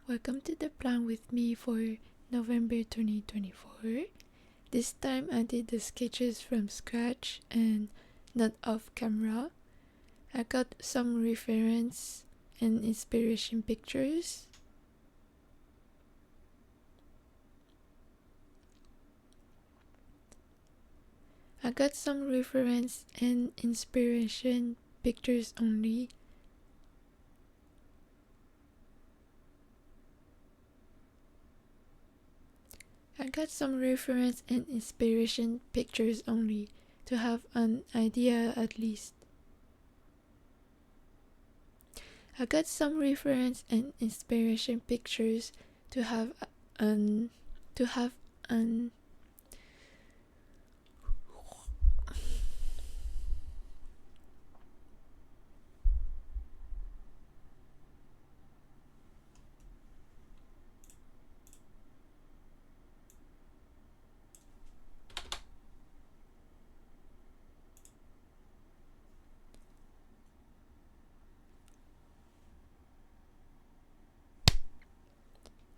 Welcome to the plan with me for November 2024. This time I did the sketches from scratch and not off camera. I got some reference and inspiration pictures. I got some reference and inspiration pictures only. I got some reference and inspiration pictures only to have an idea at least. I got some reference and inspiration pictures to have an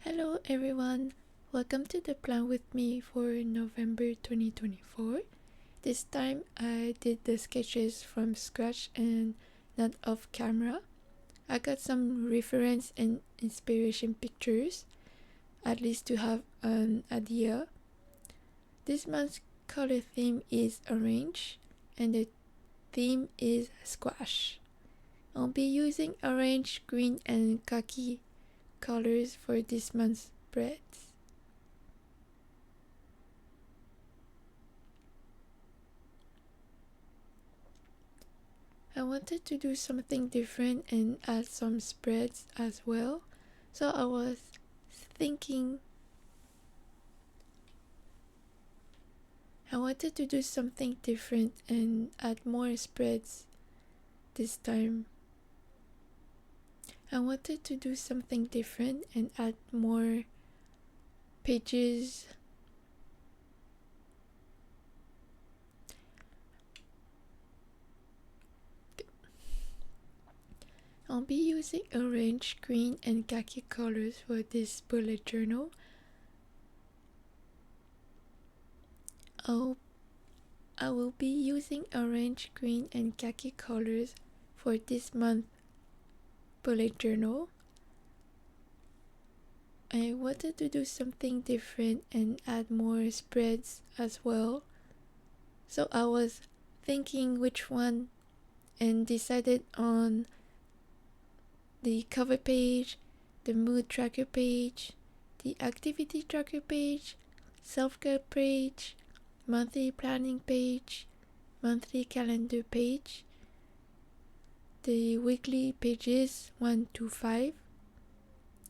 Hello everyone, welcome to the plan with me for November 2024. This time I did the sketches from scratch and not off camera. I got some reference and inspiration pictures, at least to have an idea. This month's color theme is orange and the theme is squash. I'll be using orange, green and khaki colors for this month's spreads. I wanted to do something different and add some spreads as well, so I was thinking I wanted to do something different and add more spreads this time. I wanted to do something different and add more pages. I'll be using orange, green and khaki colors for this bullet journal. I will be using orange, green and khaki colors for this month bullet journal. I wanted to do something different and add more spreads as well. So I was thinking which one and decided on the cover page, the mood tracker page, the activity tracker page, self-care page, monthly planning page, monthly calendar page, the weekly pages 1 to 5,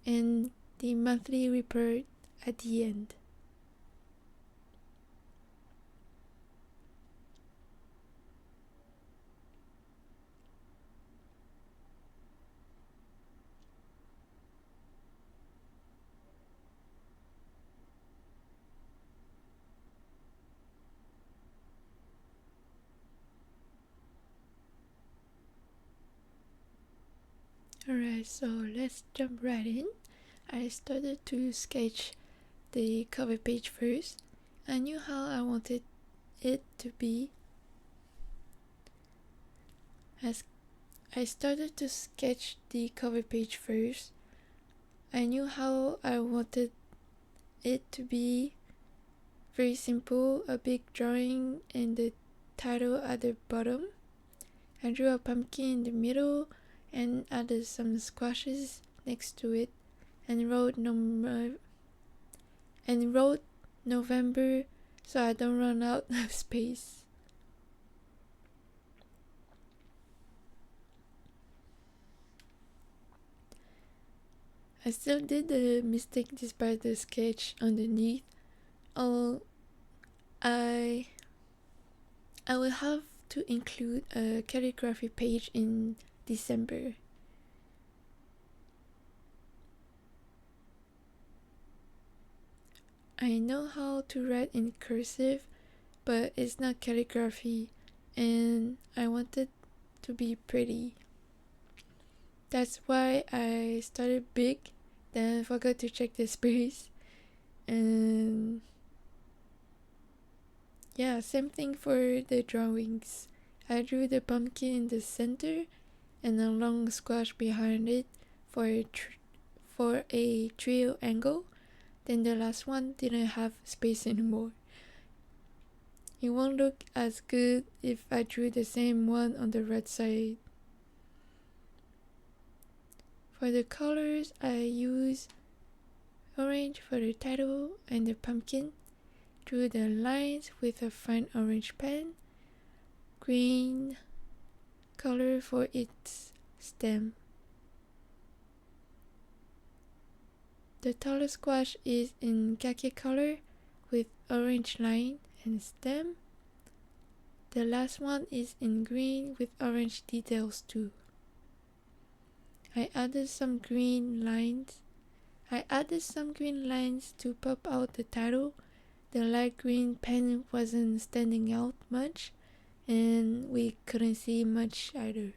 and the monthly report at the end. Alright, so let's jump right in. I started to sketch the cover page first. I knew how I wanted it to be. As I started to sketch the cover page first, I knew how I wanted it to be. Very simple, a big drawing and the title at the bottom. I drew a pumpkin in the middle and added some squashes next to it and wrote November so I don't run out of space. I still did the mistake despite the sketch underneath. I will have to include a calligraphy page in December. I know how to write in cursive, but it's not calligraphy, and I want it to be pretty. That's why I started big then forgot to check the space. And yeah, same thing for the drawings. I drew the pumpkin in the center and a long squash behind it for a trio angle. Then the last one didn't have space anymore. It won't look as good if I drew the same one on the right side. For the colors, I use orange for the title and the pumpkin. Drew the lines with a fine orange pen. Green color for its stem. The taller squash is in khaki color with orange line and stem. The last one is in green with orange details too. I added some green lines to pop out the title. The light green pen wasn't standing out much, and we couldn't see much either.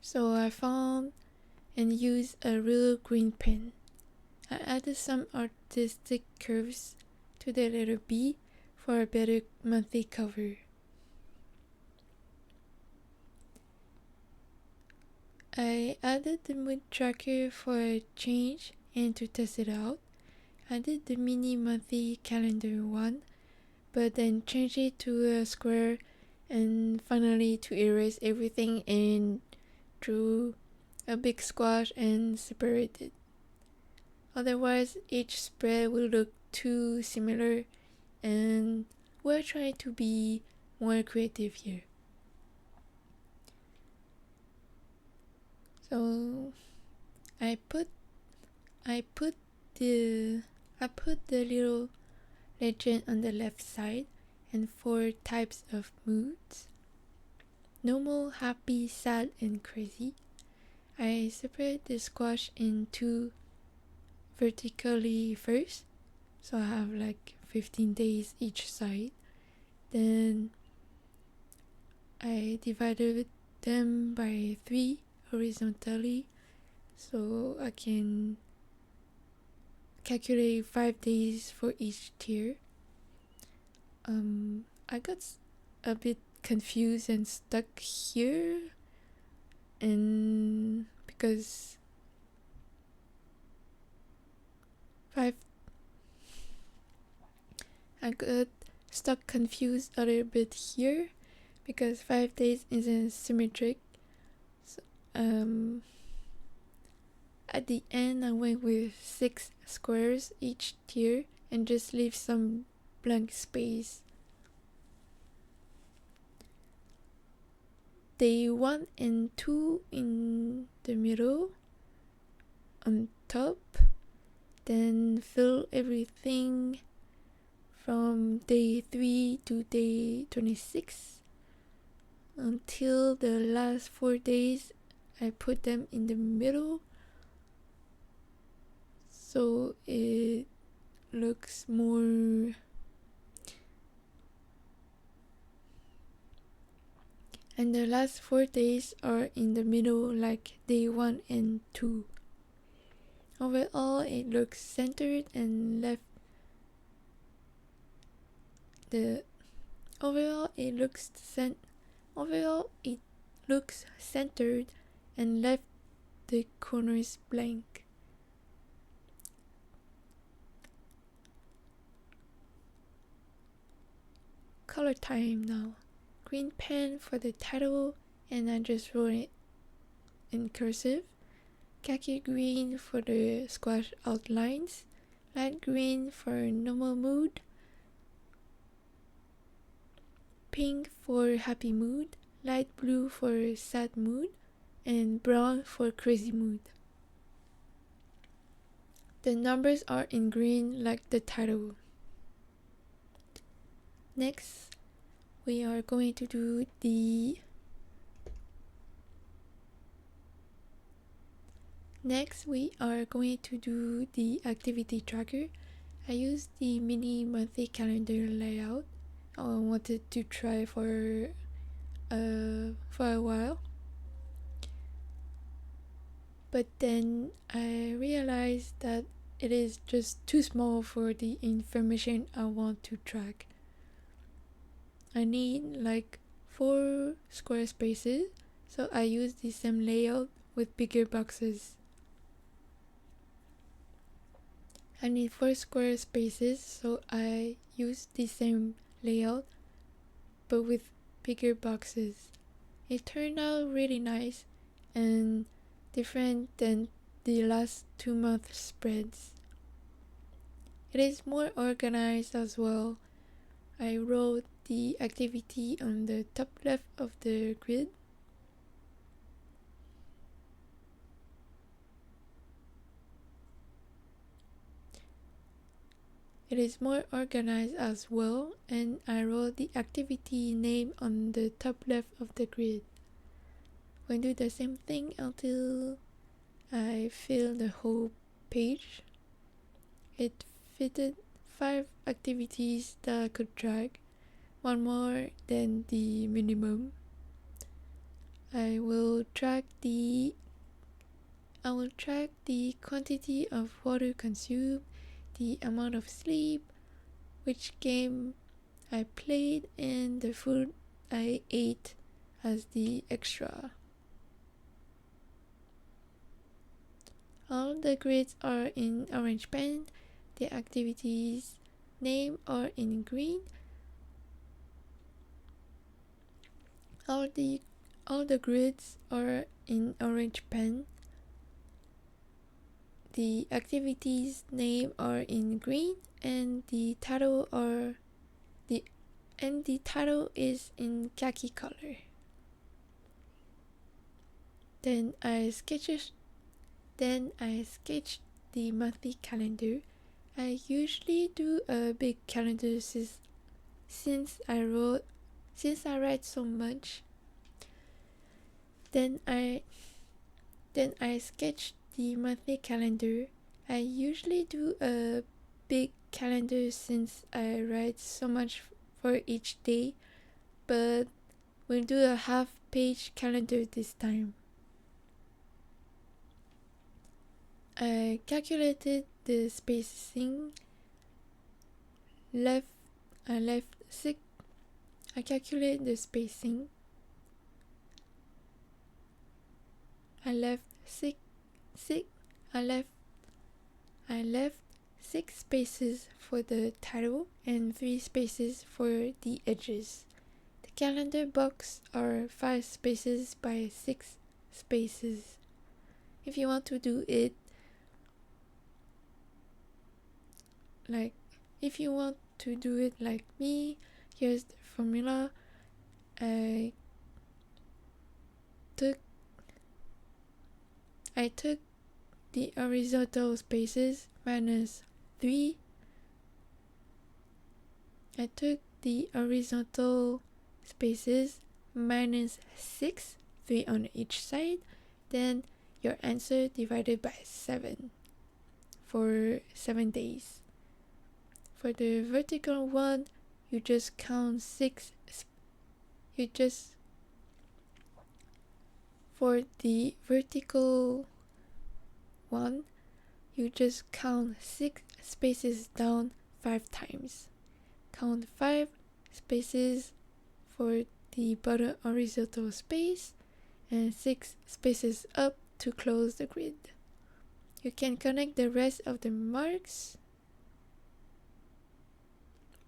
So I found and used a real green pen. I added some artistic curves to the letter B for a better monthly cover. I added the mood tracker for a change and to test it out. I did the mini monthly calendar one, but then changed it to a square and finally to erase everything and drew a big squash and separate it. Otherwise, each spread will look too similar, and we're trying to be more creative here. So I put the little legend on the left side and 4 types of moods: normal, happy, sad, and crazy. I separate the squash in 2 vertically first, so I have like 15 days each side. Then I divided them by 3 horizontally, so I can calculate 5 days for each tier. I got a bit confused and stuck here, and because I got stuck confused a little bit here because 5 days isn't symmetric. So, at the end I went with 6 squares each tier and just leave some blank space. Day 1 and 2 in the middle on top, then fill everything from day 3 to day 26 until the last 4 days. I put them in the middle so it looks more, and the last 4 days are in the middle like day 1 and 2. Overall it looks centered and left the overall it looks centered and left the corners blank. Color time now. Green pen for the title, and I just wrote it in cursive. Khaki green for the squash outlines. Light green for normal mood. Pink for happy mood. Light blue for sad mood. And brown for crazy mood. The numbers are in green like the title. Next, we are going to do the activity tracker. I used the mini monthly calendar layout. I wanted to try for for a while, but then I realized that it is just too small for the information I want to track. I need like 4 square spaces, so I use the same layout with bigger boxes. I need 4 square spaces, so I use the same layout but with bigger boxes. It turned out really nice and different than the last 2-month spreads. It is more organized as well. I wrote the activity on the top left of the grid. It is more organized as well, and I wrote the activity name on the top left of the grid. We do the same thing until I fill the whole page. It fitted 5 activities that I could track, one more than the minimum. I will track the quantity of water consumed, the amount of sleep, which game I played, and the food I ate as the extra. All the grids are in orange pen, the activities name are in green. All the grids are in orange pen. The activities name are in green, and the title is in khaki color. Then I sketched the monthly calendar. I usually do a big calendar since I write so much. Then I sketched the monthly calendar. I usually do a big calendar since I write so much for each day, but we'll do a half-page calendar this time. I calculated the spacing. I calculated the spacing. I left 6 spaces for the title and 3 spaces for the edges. The calendar box are 5 spaces by 6 spaces. If you want to do it like me, here's the formula. I took the horizontal spaces minus 3. I took the horizontal spaces minus 6, 3 on each side, then your answer divided by 7 for 7 days. For the vertical one, you just count 6. For the vertical one, you just count 6 spaces down 5 times. Count 5 spaces for the bottom horizontal space and 6 spaces up to close the grid. You can connect the rest of the marks.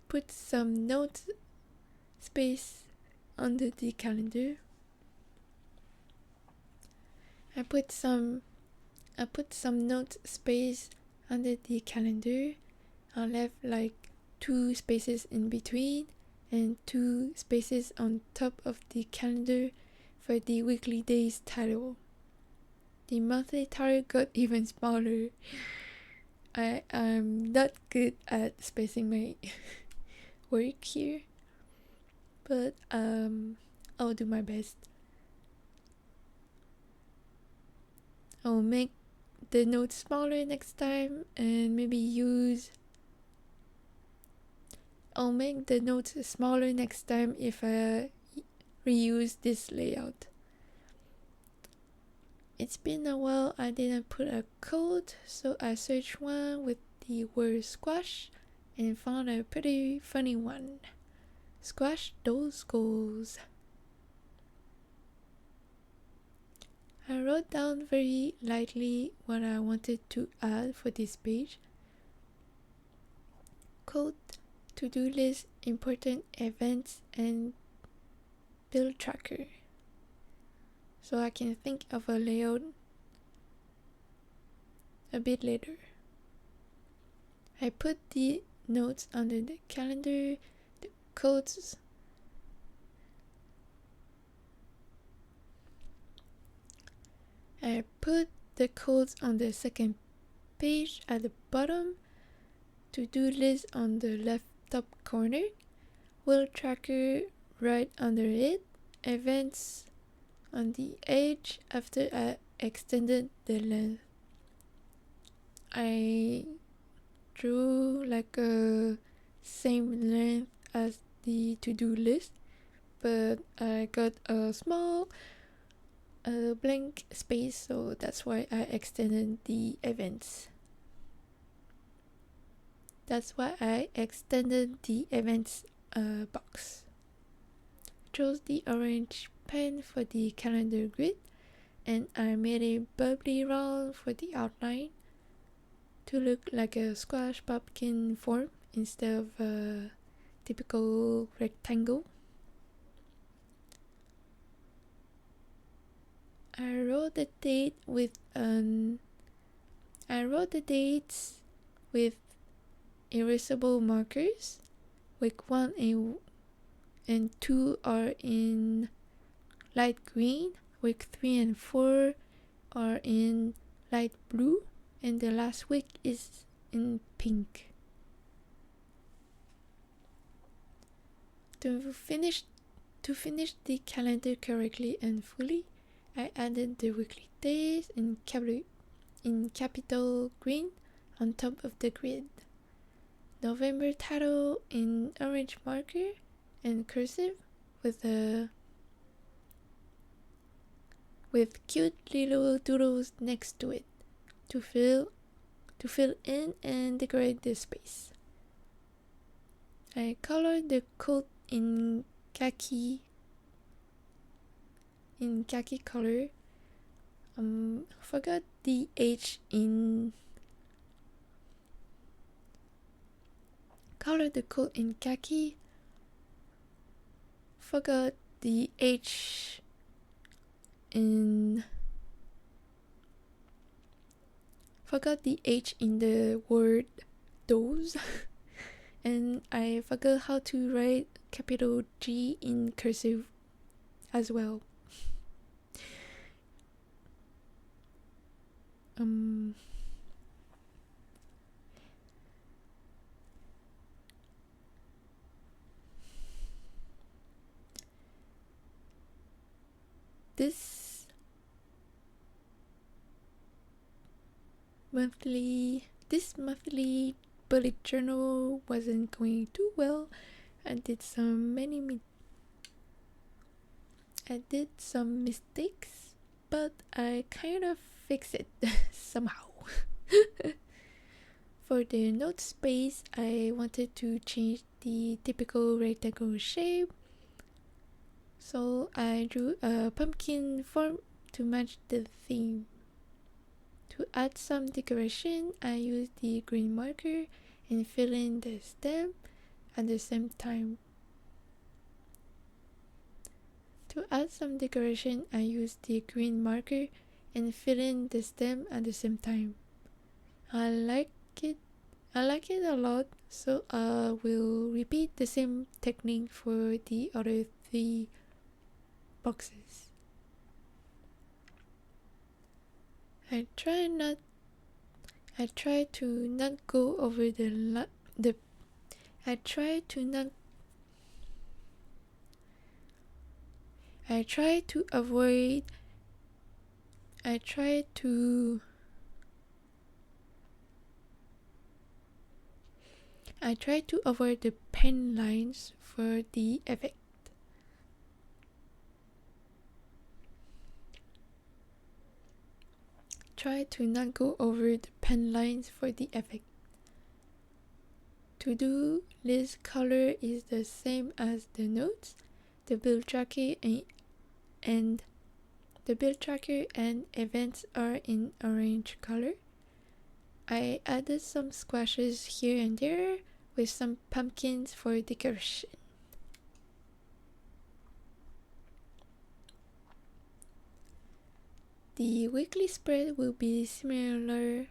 Put some note space under the calendar. I put some note space under the calendar. I left like 2 spaces in between and 2 spaces on top of the calendar for the weekly days title. The monthly title got even smaller. I'm not good at spacing my work here, but I'll do my best. I'll make the notes smaller next time and maybe I'll make the notes smaller next time if I reuse this layout. It's been a while I didn't put a code, so I searched one with the word squash and found a pretty funny one. Squash those goals. I wrote down very lightly what I wanted to add for this page. Code, to-do list, important events, and build tracker. So I can think of a layout a bit later. I put the notes under the calendar, the codes. I put the codes on the second page at the bottom, to-do list on the left top corner, wheel tracker right under it, events on the edge after I extended the length. I drew like a same length as the to-do list, but I got a small blank space, so that's why I extended the events. Box. Chose the orange pen for the calendar grid, and I made a bubbly round for the outline to look like a squash pumpkin form instead of a typical rectangle. I wrote the dates with erasable markers. Week 1 and 2 are in light green. Week 3 and 4 are in light blue, and the last week is in pink. To finish the calendar correctly and fully, I added the weekly days in capital green on top of the grid. November title in orange marker and cursive with cute little doodles next to it to fill in and decorate the space. I colored the coat in khaki color. Forgot the H in colored the coat in khaki. Forgot the H in the word those. And I forgot how to write capital G in cursive as well. This monthly bullet journal wasn't going too well. I did some mistakes, but I kind of fixed it somehow. For the note space, I wanted to change the typical rectangle shape, so I drew a pumpkin form to match the theme. To add some decoration, I used the green marker and fill in the stem at the same time. To add some decoration, I used the green marker and fill in the stem at the same time. I like it a lot, so I will repeat the same technique for the other 3 boxes. I try to not go over avoid the pen lines for the effect. try to not go over the pen lines for the effect. To-do list color is the same as the notes. The build tracker and events are in orange color. I added some squashes here and there with some pumpkins for decoration. The weekly spread will be similar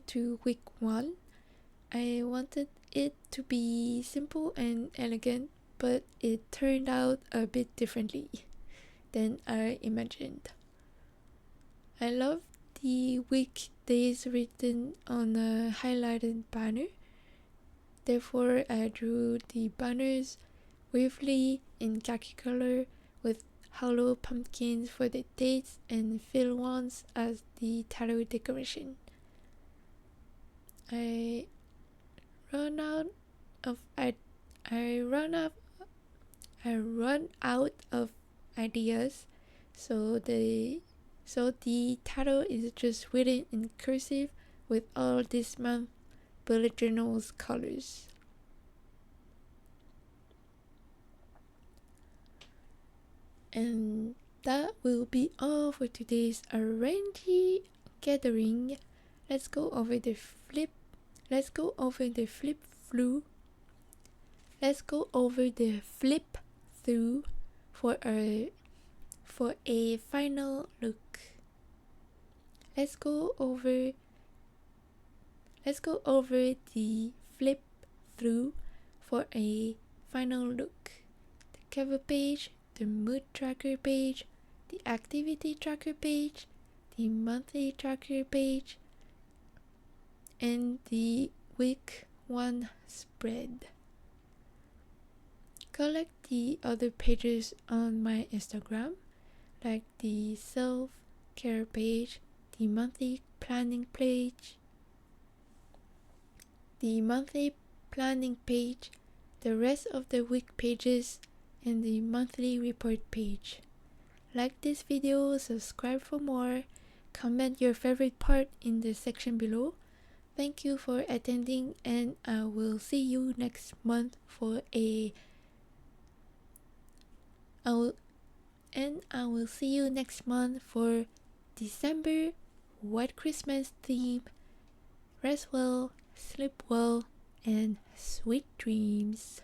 to week 1. I wanted it to be simple and elegant, but it turned out a bit differently than I imagined. I love the weekdays written on a highlighted banner. Therefore, I drew the banners briefly in khaki color with hollow pumpkins for the dates and filled ones as the tarot decoration. I run out of ideas, so the tarot is just written in cursive with all this month bullet journals colors. And that will be all for today's Arrangy gathering. Let's go over the flip through for a final look. Let's go over the flip through for a final look. The cover page, the mood tracker page, the activity tracker page, the monthly tracker page, and the week 1 spread. Collect the other pages on my Instagram, like the self-care page, the monthly planning page, the rest of the week pages, and the monthly report page. Like this video, subscribe for more, comment your favorite part in the section below. Thank you for attending, and I will see you next month for December White Christmas theme. Rest well, sleep well, and sweet dreams.